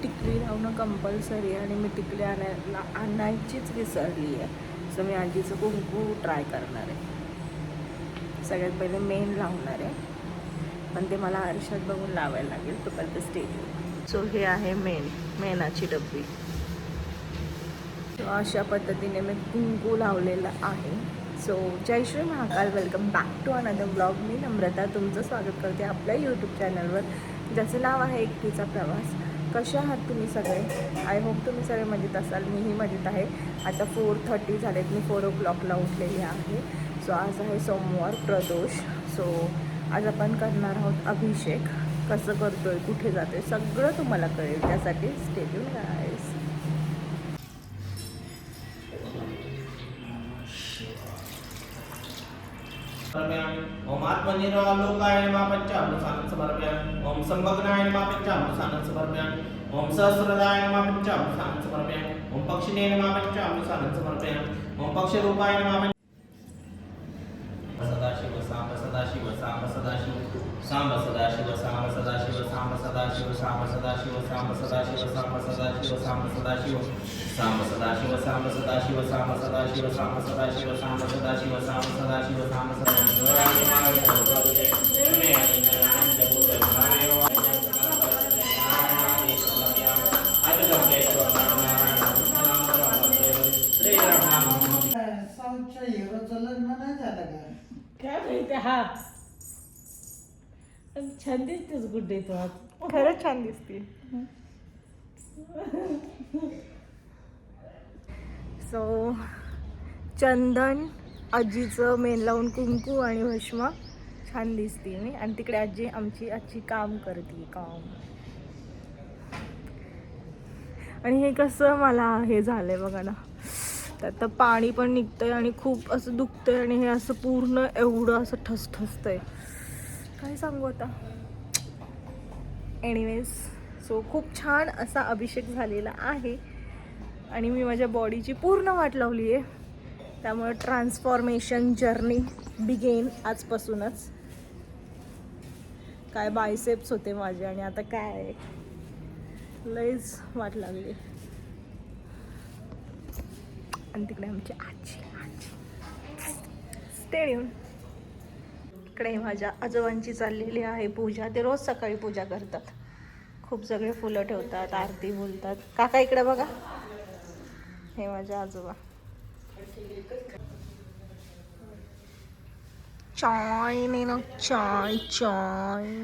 टिकली लावणं कंपल्सरी आहे आणि मी टिकली आणायचीच विसरली आहे. सो मी आजीचं कुंकू ट्राय करणार आहे. सगळ्यात पहिले मेन लावणार आहे, पण ते मला आरशात बघून लावायला लागेल तोपर्यंत स्टेज. सो हे आहे मेणाची डब्बी. अशा पद्धतीने मी कुंकू लावलेलं आहे. सो जय Shri Mahakal, welcome back to another blog. मी नम्रता तुमचं स्वागत करते आपल्या यूट्यूब चॅनलवर, ज्याचं नाव आहे एकटीचा प्रवास. कसे आहात तुम्ही सगळे? आय होप तुम्ही सगळे मजेत असाल. मीही मजेत आहे. आता 4:30 झालेत, मी 4 o'clockला उठलेली आहे. सो आज आहे सोमवार प्रदोष. सो आज आपण करणार आहोत अभिषेक. कसं करतोय, कुठे जातोय, सगळं तुम्हाला कळेल. त्यासाठी स्टे ट्यून गाईज. ओम आत्मनिरालोकाय नमः पंचामृतान् समर्पयामि। ओम संभग्नाय नमः पंचामृतान् समर्पयामि। ओम सहस्रदाय नमः पंचामृतान् समर्पयामि। ओम पक्षिणे नमः पंचामृतान् समर्पयामि। ओम पक्षरूपाय नमः। सदाशिव सांब सदाशिव सांब सदाशिव सांब सदाशिव सांब सदाशिव सांब सदाशिव सांब सदाशिव सांब सदाशिव सांब सदाशिव सांब सदाशिव सांब सदाशिव सांब सदाशिव सांब सदाशिव सांब सदाशिव सांब सदाशिव सांब सदाशिव सांब काय माहिती. हा छान दिसतेस गुड्डे तू आज. खरंच छान दिसते. सो चंदन, आजीचं मेन लावून कुंकू आणि भस्म, छान दिसते मी. आणि तिकडे आजी आमची काम करते काम. आणि हे कसं मला हे झालंय बघा ना, त्यात पाणी पण निघतंय आणि खूप असं दुखतंय आणि हे असं पूर्ण एवढं असं ठसठसतंय, काय सांगू आता. एनिवेज, सो खूप छान असा अभिषेक झालेला आहे आणि मी माझ्या बॉडीची पूर्ण वाट लावली आहे. त्यामुळे ट्रान्सफॉर्मेशन जर्नी बिगेन आजपासूनच. काय बायसेप्स होते माझे आणि आता काय लईच वाट लागली. आणि तिकडे आमची आजी स्टेडियम. इकडे माझ्या आजोबांची चाललेली आहे पूजा. ते रोज सकाळी पूजा करतात, खूप सगळे फुलं ठेवतात, आरती बोलतात. काका इकडे बघा, हे माझे आजोबा. चाय नाही ना, चाय चाय.